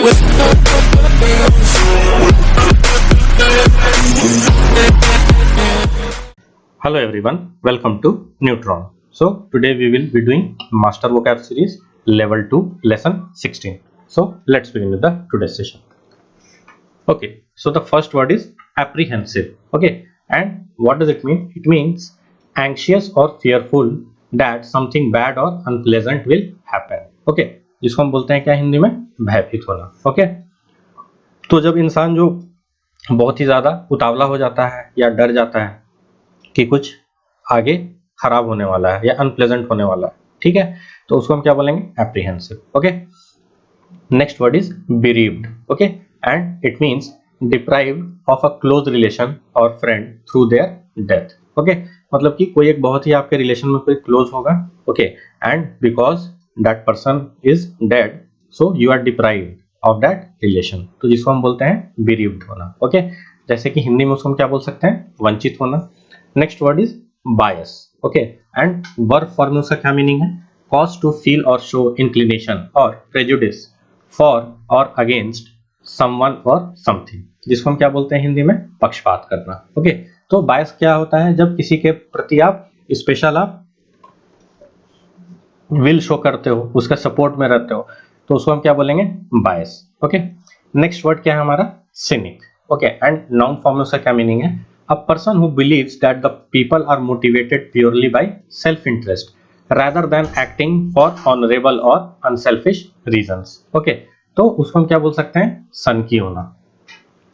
Hello everyone, welcome to Neutron. So today we will be doing Master Vocab Series Level 2 Lesson 16. So let's begin with the today's session. Okay, so the first word is apprehensive. Okay, and what does it mean? It means anxious or fearful that something bad or unpleasant will happen. Okay, जिसको हम बोलते हैं क्या हिंदी में, भयभीत होना. Okay, तो जब इंसान जो बहुत ही ज्यादा उतावला हो जाता है या डर जाता है कि कुछ आगे खराब होने वाला है या अनप्लेजेंट होने वाला है, ठीक है, तो उसको हम क्या बोलेंगे, apprehensive. Okay, next word is bereaved. Okay, and it means deprived of a close relation or friend through their death. Okay, मतलब कि कोई एक बहुत ही आपके रिलेशन में कोई क्लोज होगा, okay, and because that person is dead so you are deprived of that relation, तो जिसको हम बोलते हैं bereaved होना. ओके, जैसे कि हिंदी में उसको हम क्या बोल सकते हैं, वंचित होना. Next word is bias. Okay, and verb form में उसका क्या मीनिंग है, कॉज टू फील और शो इंक्लिनेशन और प्रेजुडिस फॉर और अगेंस्ट समवन और समथिंग, जिसको हम क्या बोलते हैं हिंदी में, पक्षपात करना. ओके, तो बायस क्या होता है, जब किसी के प्रति आप स्पेशल आप विल शो करते हो, उसका सपोर्ट में रहते हो, तो उसको हम क्या बोलेंगे, बायस. ओके, नेक्स्ट वर्ड क्या है हमारा, scenic. Okay, and noun form में उसका क्या मीनिंग है, a person who believes that the people are motivated purely by self-interest rather than acting for honorable or unselfish reasons. Okay, तो उसको हम क्या बोल सकते हैं, सनकी होना.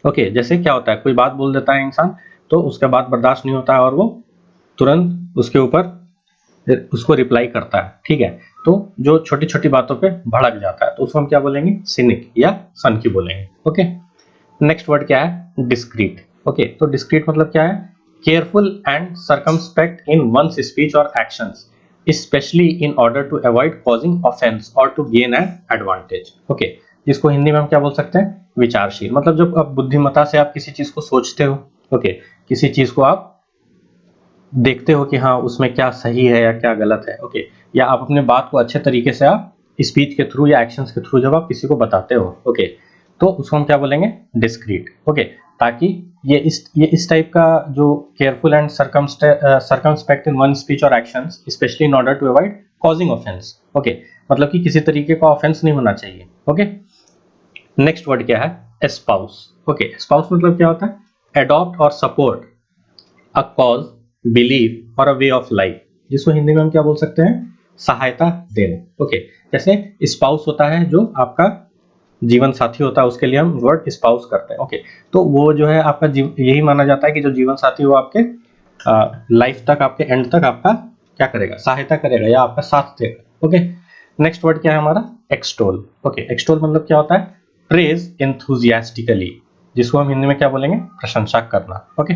ओके, जैसे क्या होता है, कोई बात बोल देता है इंसान, तो उसका बात बर्दाश्त नहीं होता है और वो तुरंत उसके ऊपर उसको रिप्लाई करता है, ठीक है, तो जो छोटी छोटी बातों पे भड़क जाता है, तो उसको हम क्या बोलेंगे, सिनिक या सनकी बोलेंगे. ओके, नेक्स्ट वर्ड क्या है, डिस्क्रीट. ओके, तो डिस्क्रीट मतलब क्या है, careful and circumspect in one's speech और actions specially in order to avoid causing offence और to gain an advantage. Okay, जिसको हिंदी में हम क्या बोल सकते हैं, विचारशील. मतलब जब आप बुद्धिमत्ता से आप किसी चीज को सोचते हो, ओके, किसी चीज को आप देखते हो कि हाँ उसमें क्या सही है या क्या गलत है, ओके, या आप अपने बात को अच्छे तरीके से आप स्पीच के थ्रू या एक्शंस के थ्रू जब आप किसी को बताते हो, ओके, तो उसको हम क्या बोलेंगे, डिस्क्रीट. ओके, ताकि ये इस टाइप का जो careful and circumspect in one speech और actions specially in order to avoid causing offence. Okay, मतलब कि किसी तरीके का ऑफेंस नहीं होना चाहिए. ओके, नेक्स्ट वर्ड क्या है, एस्पाउस. ओके, एस्पाउस मतलब क्या होता है, एडॉप्ट और सपोर्ट अ कॉज, बिलीफ और अ वे ऑफ लाइफ, जिसको हिंदी में हम क्या बोल सकते हैं, सहायता देना. ओके, जैसे स्पाउस होता है जो आपका जीवन साथी होता है, उसके लिए हम वर्ड स्पाउस करते हैं. ओके, तो वो जो है आपका यही माना जाता है कि जो जीवन साथी वो आपके लाइफ तक, आपके एंड तक आपका क्या करेगा, सहायता करेगा या आपका साथ देगा. ओके, नेक्स्ट वर्ड क्या है हमारा, एक्सटोल. ओके, एक्सटोल मतलब क्या होता है, प्रेज एंथुसियास्टिकली, जिसको हम हिंदी में क्या बोलेंगे, प्रशंसा करना. ओके,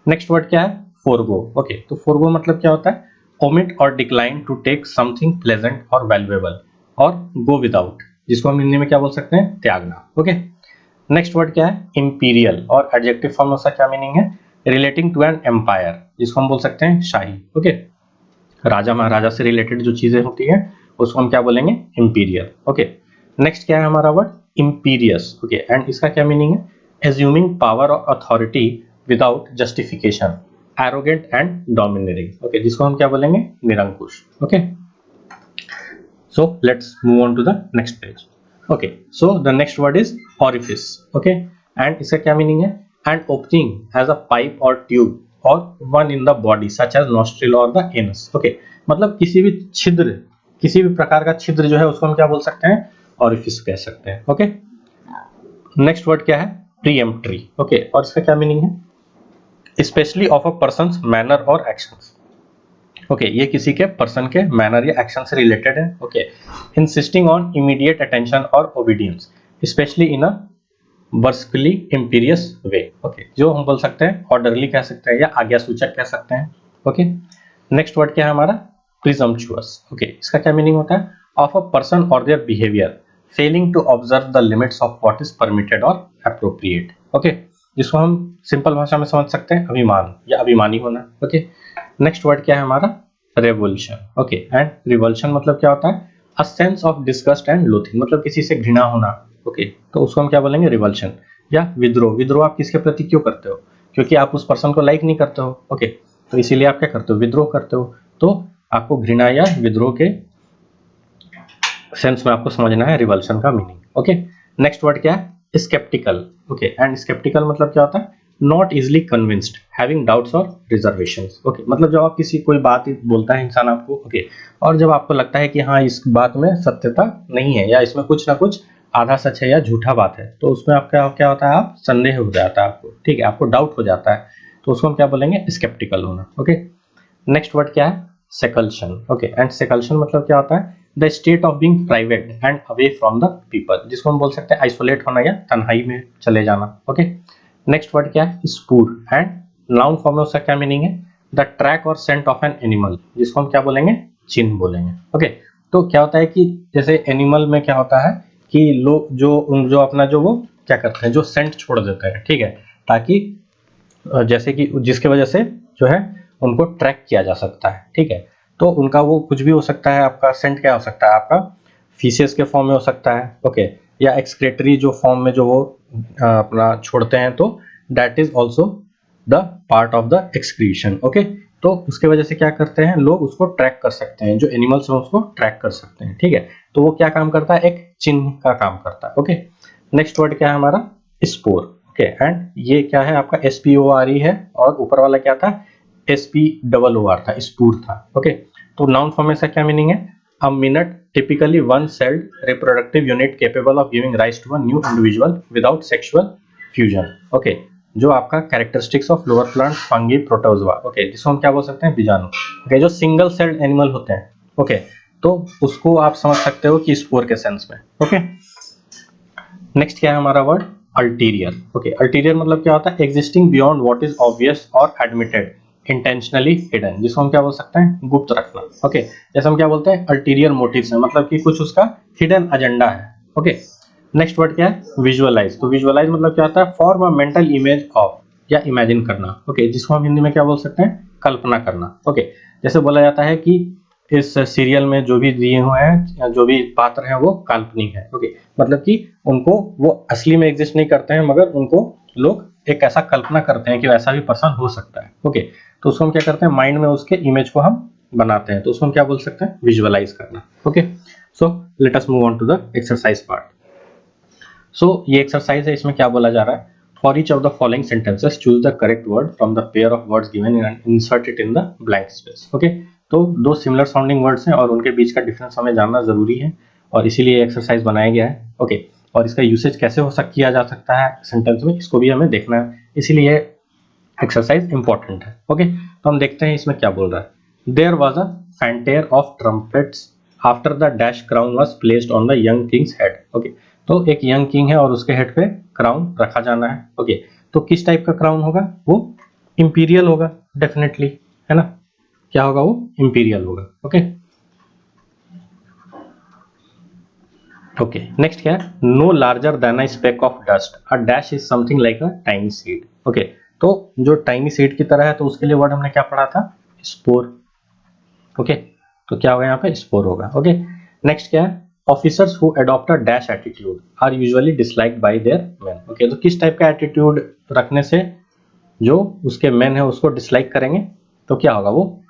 नेक्स्ट वर्ड क्या है, फोरगो. ओके, तो फोरगो मतलब क्या होता है, ओमिट और decline to take something pleasant और वैल्यूएबल और गो विदाउट, जिसको हम हिंदी में क्या बोल सकते हैं, त्यागना. ओके, नेक्स्ट वर्ड क्या है, इंपीरियल, और एडजेक्टिव फॉर्म में उसका क्या मीनिंग है, रिलेटिंग टू एन एम्पायर, जिसको हम बोल सकते हैं शाही. ओके, राजा महाराजा से रिलेटेड जो चीजें होती हैं उसको हम क्या बोलेंगे, इंपीरियल. ओके, नेक्स्ट क्या है हमारा वर्ड, इंपीरियस. ओके, एंड इसका क्या मीनिंग है, एज्यूमिंग पावर और authority without justification, arrogant and dominating. Okay, जिसको हम क्या बोलेंगे, निरंकुश. Okay, so let's move on to the next page. Okay, so the next word is orifice. Okay, and इसका क्या मीनिंग है, and opening as a pipe or tube or one in the body such as nostril or the anus. Okay, मतलब किसी भी छिद्र, किसी भी प्रकार का छिद्र जो है उसको हम क्या बोल सकते हैं, orifice कह सकते हैं. Okay, next word क्या है, preemptory. Okay, और इसका क्या मीनिंग है, especially of a person's manner or actions. Okay, ये किसी के पर्सन के मैनर या एक्शन से रिलेटेड है. Okay, insisting on immediate attention और obedience specially in a brusquely imperious way. Okay, जो हम बोल सकते हैं ऑर्डरली कह सकते हैं या आज्ञा सूचक कह सकते हैं. ओके, नेक्स्ट वर्ड क्या है हमारा, प्रिजम्पचुअस. ओके, इसका क्या मीनिंग होता है, ऑफ अ पर्सन और their behaviour failing to observe the limits of what is permitted और एप्रोप्रिएट. ओके, जिसको हम सिंपल भाषा में समझ सकते हैं, अभिमान या अभिमानी होना. ओके, नेक्स्ट वर्ड क्या है हमारा, रेवोल्यूशन. ओके, एंड रिवल्शन मतलब क्या होता है, a sense of disgust and loathing, मतलब किसी से घृणा होना ओके, तो उसको हम क्या बोलेंगे, रिवल्शन या विद्रोह। विद्रोह आप किसके प्रति क्यों करते हो, क्योंकि आप उस पर्सन को लाइक नहीं करते हो, ओके, तो इसीलिए आप क्या करते हो, विद्रोह करते हो। तो आपको घृणा या विद्रोह के सेंस में आपको समझना है रिवल्शन का मीनिंग, ओके। नेक्स्ट वर्ड क्या है, स्केप्टिकल, ओके, एंड स्केप्टिकल मतलब क्या होता है, not easily convinced, having doubts और रिजर्वेशंस, ओके, मतलब जब आप किसी कोई बात बोलता है इंसान आपको, ओके, और जब आपको लगता है कि हाँ इस बात में सत्यता नहीं है या इसमें कुछ ना कुछ आधा सच है या झूठा बात है, तो उसमें आपका क्या होता है, आप संदेह हो जाता है आपको, ठीक है, आपको डाउट हो जाता है, तो उसको हम क्या बोलेंगे, स्केप्टिकल होना, ओके। नेक्स्ट वर्ड क्या है, सेकल्शन, ओके, एंड सेकल्शन मतलब क्या होता है, the state of being private and away from the people, जिसको हम बोल सकते हैं आइसोलेट होना या तन्हाई में चले जाना, ओके। नेक्स्ट वर्ड क्या है, स्पूर, एंड नाउन फॉर्म में उसका क्या मीनिंग है, द ट्रैक और सेंट ऑफ एन एनिमल, जिसको हम क्या बोलेंगे, चिन्ह बोलेंगे, ओके। तो क्या होता है कि जैसे एनिमल में क्या होता है कि लोग जो अपना जो वो क्या करते हैं, जो सेंट छोड़ देते हैं, ठीक है, ताकि जैसे कि जिसके वजह से जो है उनको ट्रैक किया जा सकता है, ठीक है। तो उनका वो कुछ भी हो सकता है, आपका सेंट क्या हो सकता है, आपका फीसेस के फॉर्म में हो सकता है, ओके, या एक्सक्रेटरी जो फॉर्म में जो वो अपना छोड़ते हैं, तो that is also the part of the excretion, okay. तो उसके वजह से क्या करते हैं लोग, उसको ट्रैक कर सकते हैं, जो एनिमल्स हैं उसको ट्रैक कर सकते हैं, ठीक है। तो वो क्या काम करता है, एक चिन्ह का काम करता है, ओके। नेक्स्ट वर्ड क्या है हमारा, स्पोर, ओके, एंड ये क्या है आपका SPORE है, और ऊपर वाला क्या था, SPOOR था, स्पूर था, ओके। तो नाउन फॉर्म में क्या मीनिंग है, a minute typically one celled reproductive unit capable of giving rise to a new individual without sexual fusion, okay, जो आपका characteristics of lower plant fungi protozoa, okay, जिसको हम क्या बोल सकते हैं, बीजाणु, ओके, जो सिंगल सेल्ड एनिमल होते हैं, ओके, तो उसको आप समझ सकते हो कि स्पोर के सेंस में, ओके। नेक्स्ट क्या है हमारा वर्ड, अल्टीरियर, ओके, अल्टीरियर मतलब क्या होता है, existing beyond what is obvious और एडमिटेड, इंटेंशनली हिडन, जिसको हम क्या बोल सकते हैं, गुप्त रखना, ओके। जैसे हम क्या बोलते हैं, अल्टीरियर मोटिव्स है, मतलब कि कुछ उसका हिडन एजेंडा है, ओके। नेक्स्ट वर्ड क्या है, विजुअलाइज, तो विजुअलाइज मतलब क्या होता है, form a mental image of, या इमेजिन करना, ओके, जिसको हम हिंदी में क्या बोल सकते हैं, कल्पना करना, ओके। जैसे बोला जाता है कि इस सीरियल में जो भी दिए हुए हैं, जो भी पात्र हैं वो काल्पनिक है, ओके, मतलब कि उनको वो असली में एग्जिस्ट नहीं करते हैं, मगर उनको लोग एक ऐसा कल्पना करते हैं कि वैसा भी पर्सन हो सकता है, ओके। तो उसको हम क्या करते हैं, माइंड में उसके इमेज को हम बनाते हैं, तो उसको हम क्या बोल सकते हैं, विजुअलाइज करना, okay. So let us move on to the exercise part. So ये एक्सरसाइज है, इसमें क्या बोला जा रहा है, for each of the following sentences choose the correct word from the pair of words given and insert it in the blank space, okay. तो दो सिमिलर साउंडिंग वर्ड्स हैं और उनके बीच का डिफरेंस हमें जानना जरूरी है, और इसीलिए एक्सरसाइज बनाया गया है, ओके। और इसका यूसेज कैसे हो किया जा सकता है सेंटेंस में, इसको भी हमें देखना है, इसीलिए एक्सरसाइज इंपॉर्टेंट है, ओके। तो हम देखते हैं इसमें क्या बोल रहा है, there was a fanfare of trumpets after the dash crown was placed on the young king's head, okay. तो एक यंग किंग है और उसके हेड पे क्राउन रखा जाना है, ओके। तो किस टाइप का क्राउन होगा, वो इंपीरियल होगा डेफिनेटली, है ना, क्या होगा, वो इंपीरियल होगा, ओके। ओके, नेक्स्ट क्या है, no larger than a speck of dust, a dash is something like a tiny seed, okay. तो जो टाइनी सीड की तरह है, तो उसके लिए वर्ड हमने क्या पढ़ा था, स्पोर, ओके। तो क्या होगा यहाँ पे, स्पोर होगा, ओके। नेक्स्ट क्या है, officers who adopt a dash attitude are usually disliked by their men, okay. तो किस टाइप का एटीट्यूड रखने से जो उसके मेन है उसको डिसलाइक करेंगे, तो क्या होगा, वो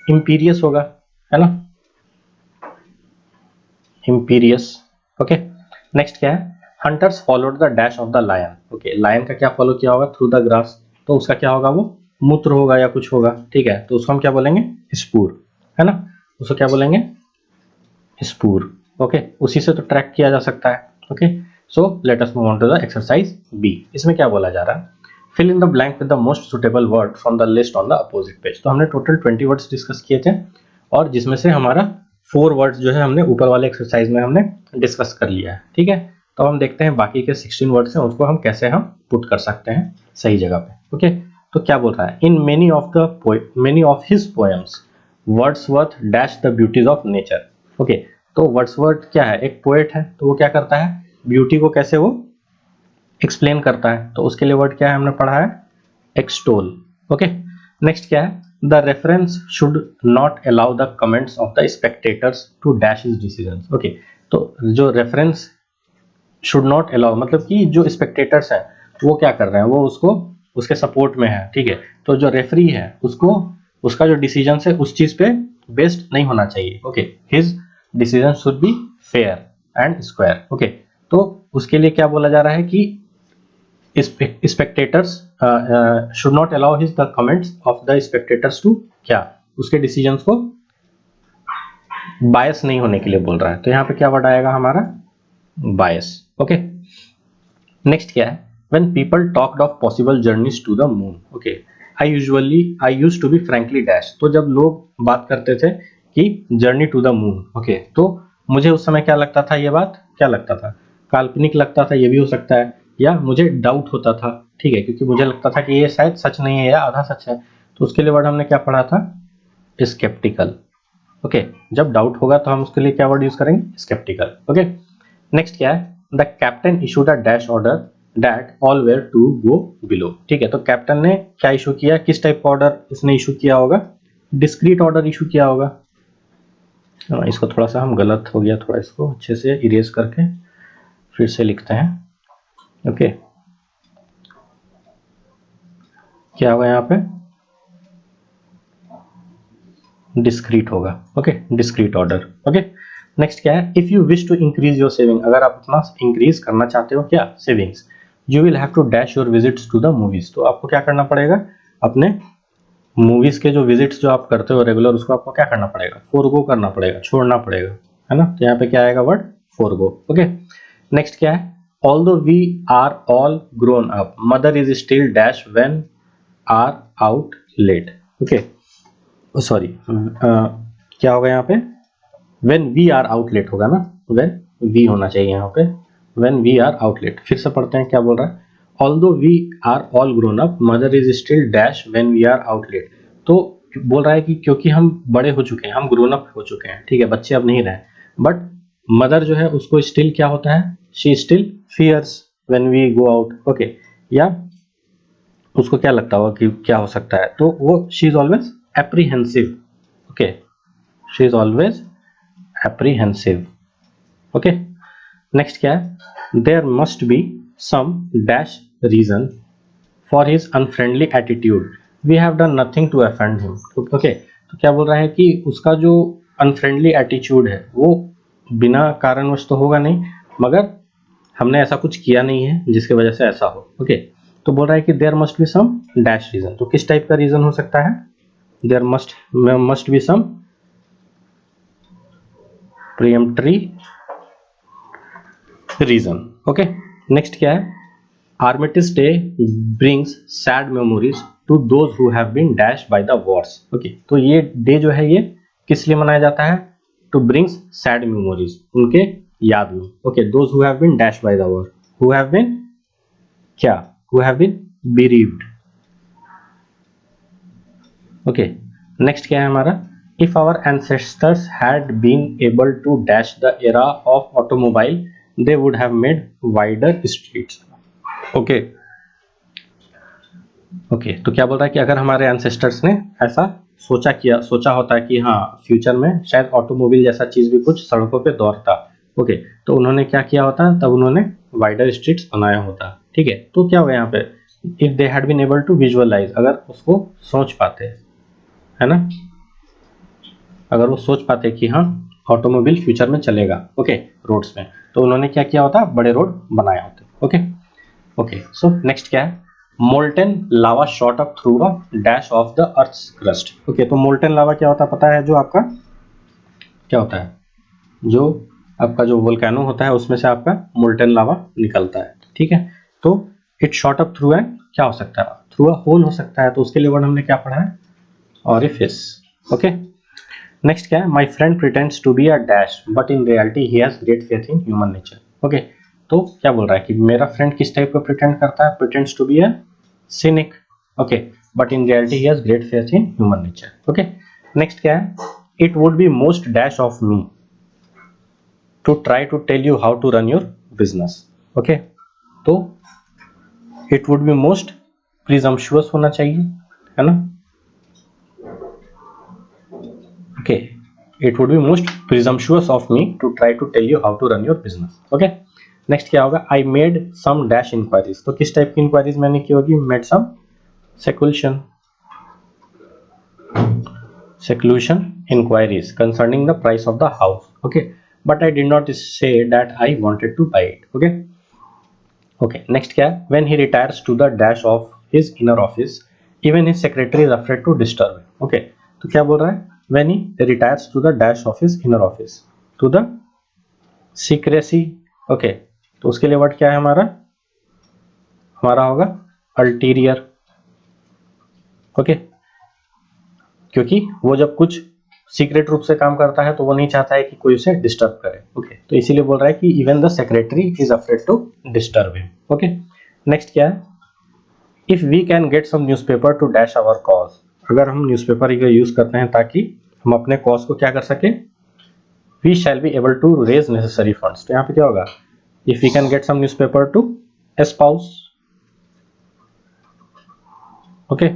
इंपीरियस होगा, है ना, इंपीरियस, ओके। नेक्स्ट क्या है, hunters followed the dash of the lion, okay, lion का क्या फॉलो किया होगा, थ्रू द ग्रास, तो उसका क्या होगा, वो मूत्र होगा या कुछ होगा, ठीक है। तो उसको हम क्या बोलेंगे, स्पूर, है ना, उसको क्या बोलेंगे, स्पूर, ओके। उसी से तो ट्रैक किया जा सकता है, okay. So let us move on to the exercise B. इसमें क्या बोला जा रहा है, fill in the blank with the most suitable word from the list on the opposite page. तो हमने टोटल 20 वर्ड्स डिस्कस किए थे, और जिसमें से हमारा 4 वर्ड्स जो है हमने ऊपर वाले एक्सरसाइज में हमने डिस्कस कर लिया है, ठीक है। तो हम देखते हैं बाकी के 16 वर्ड्स हैं उसको हम कैसे हम पुट कर सकते हैं सही जगह पे, ओके। तो क्या बोल रहा है, in many of his poems Wordsworth dash the beauties of nature, okay. तो वर्ड्सवर्थ क्या है, एक पोएट है, तो वो क्या करता है, ब्यूटी को कैसे वो एक्सप्लेन करता है, तो उसके लिए वर्ड क्या है, हमने पढ़ा है एक्सटोल, ओके। नेक्स्ट क्या है, the reference should not allow the comments of the spectators to dash his decisions, okay. तो जो रेफरेंस शुड नॉट अलाउ, मतलब कि जो स्पेक्टेटर्स हैं वो क्या कर रहे हैं, वो उसको उसके सपोर्ट में है, ठीक है। तो जो रेफरी है उसको उसका जो डिसीजन है उस चीज पे बेस्ड नहीं होना चाहिए, okay. His decision should be fair and square, okay. तो उसके लिए क्या बोला जा रहा है कि spectators should not allow his the comments of the spectators to क्या, उसके डिसीजंस को बायस नहीं होने के लिए बोल रहा है। तो यहाँ पे क्या वर्ड आएगा हमारा, बायस, ओके। नेक्स्ट क्या है, when people talked of possible journeys to the moon, okay, I used to be frankly dash। तो जब लोग बात करते थे कि journey to the moon, okay, तो मुझे उस समय क्या लगता था, ये बात क्या लगता था, काल्पनिक लगता था, ये भी हो सकता है, या मुझे डाउट होता था, ठीक है, क्योंकि मुझे लगता था कि ये शायद सच नहीं है या आधा सच है। तो उसके लिए वर्ड हमने क्या पढ़ा था, स्केप्टिकल, ओके। जब डाउट होगा तो हम उसके लिए क्या वर्ड यूज करेंगे, स्केप्टिकल, ओके। नेक्स्ट क्या है, the captain issued a dash order that all were to go below, ठीक है। तो कैप्टन ने क्या इशू किया, किस टाइप का ऑर्डर इसने इशू किया होगा, डिस्क्रीट ऑर्डर इशू किया होगा। इसको थोड़ा सा हम गलत हो गया, थोड़ा इसको अच्छे से इरेज करके फिर से लिखते हैं, ओके। क्या होगा यहाँ पे, डिस्क्रीट होगा, okay, discreet order, okay. Next क्या है, if you wish to increase your saving, अगर आप अपना इंक्रीज करना चाहते हो क्या, savings, you will have to dash your visits to the movies. तो आपको क्या करना पड़ेगा, अपने मूवीज के जो विजिट्स जो आप करते हो रेगुलर, उसको आपको क्या करना पड़ेगा, फोरगो करना पड़ेगा, छोड़ना पड़ेगा, है ना। तो यहाँ पे क्या आएगा वर्ड, फोरगो, ओके। नेक्स्ट क्या है, although we are all grown up, mother is still dash when are out late, okay, sorry, क्या होगा यहाँ पे, when we are outlet होगा ना, when we होना चाहिए यहाँ पे, when we are outlet। फिर से पढ़ते हैं क्या बोल रहा है, although we are all grown up mother is still dash when we are outlet। तो बोल रहा है कि क्योंकि हम बड़े हो चुके हैं, हम ग्रोन अप हो चुके हैं, ठीक है, बच्चे अब नहीं रहे, बट मदर जो है उसको स्टिल क्या होता है, she still fears when we go out, okay. या उसको क्या लगता होगा कि क्या हो सकता है, तो वो she is always apprehensive, okay, she is always apprehensive, okay। next क्या है, there must be some dash reason for his unfriendly attitude, we have done nothing to offend him, okay। तो क्या बोल रहा है कि उसका जो अनफ्रेंडली एटीट्यूड है वो बिना कारणवश तो होगा नहीं, मगर हमने ऐसा कुछ किया नहीं है जिसकी वजह से ऐसा हो, ओके। तो बोल रहा है कि there must be some dash reason. तो किस टाइप का रीजन हो सकता है, there must be some preemptory reason, okay। next क्या है, Armistice Day brings sad memories to those who have been dashed by the wars, okay। तो ये डे जो है ये किस लिए मनाया जाता है, to brings sad memories, उनके याद में, okay। those who have been dashed by the war, who have been क्या, who have been bereaved, okay। next क्या है हमारा, if our ancestors had been able to dash the era of automobile they would have made wider streets, okay। okay, तो क्या बोल रहा है कि अगर हमारे एंसेस्टर्स ने ऐसा सोचा होता है कि हाँ फ्यूचर में शायद ऑटोमोबाइल जैसा चीज भी कुछ सड़कों पे दौड़ता, ओके, तो उन्होंने क्या किया होता, तब उन्होंने वाइडर स्ट्रीट्स बनाया होता, ठीक है। तो क्या होगा यहाँ पे, if they had been able to visualise, अगर उसको सोच पाते, है ना, अगर वो सोच पाते कि हाँ ऑटोमोबाइल फ्यूचर में चलेगा, ओके, रोड्स में, तो उन्होंने क्या किया होता, बड़े रोड बनाए होते, ओके। ओके, सो नेक्स्ट क्या है, molten lava shot up through a dash of the earth's crust, okay. तो मोल्टेन लावा क्या होता है पता है, जो आपका क्या होता है, जो आपका जो वोल्केनो होता है उसमें से आपका मोल्टेन लावा निकलता है, ठीक है। तो it shot up through an क्या हो सकता है, थ्रू अ होल हो सकता है, तो उसके लिए वर्ड हमने क्या पढ़ा है, ऑरिफिस, ओके। नेक्स्ट क्या है, my friend pretends to be a dash but in reality he has great faith in human nature, okay. तो क्या बोल रहा है कि मेरा फ्रेंड किस टाइप का प्रिटेंड करता है, pretends to be a cynic, okay, but in reality he has great faith in human nature, okay. Next क्या है, it would be most dash of me to try to tell you how to run your business, okay. तो it would be most presumptuous होना चाहिए, है ना, okay, it would be most presumptuous of me to try to tell you how to run your business, okay। Next क्या होगा, I made some dash inquiries, तो किस type की inquiries मैंने की होगी, made some seclusion inquiries concerning the price of the house. Okay, but I did not say that I wanted to buy it. Okay, next क्या है, when he retires to the dash of his inner office, even his secretary is afraid to disturb him. Okay, तो क्या बोल रहा है, when he retires to the dash of his inner office to the secrecy. Okay, तो उसके लिए word क्या है हमारा होगा ulterior. ओके, क्योंकि वो जब कुछ सीक्रेट रूप से काम करता है तो वो नहीं चाहता है कि कोई उसे डिस्टर्ब करे. ओके, तो इसीलिए बोल रहा है कि even the secretary is afraid to disturb him. Okay, next क्या है, if we can get some newspaper to dash our cause, अगर हम न्यूज़पेपर का यूज करते हैं ताकि हम अपने कॉज को क्या कर सके, we shall be able to raise necessary funds. तो यहाँ पे क्या होगा, if we can get some newspaper to espouse. Okay,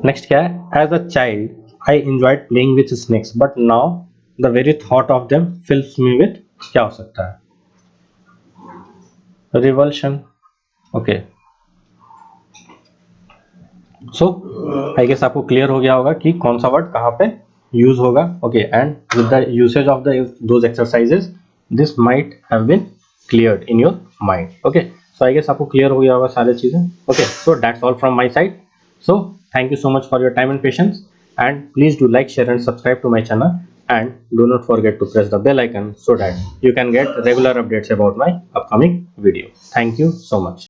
next क्या है, as a child I enjoyed playing with snakes but now the very thought of them fills me with, क्या हो सकता है, revulsion. Okay, so I guess आपको clear हो गया होगा कि कौन सा वर्ड कहाँ पे यूज होगा. Okay, and with the usage of those exercises this might have been cleared in your mind. Okay, so I guess आपको क्लियर हो गया होगा सारी चीजें. Okay, so that's all from my side. So thank you so much for your time and patience, and please do like, share and subscribe to my channel, and do not forget to press the bell icon so that you can get regular updates about my upcoming video. Thank you so much.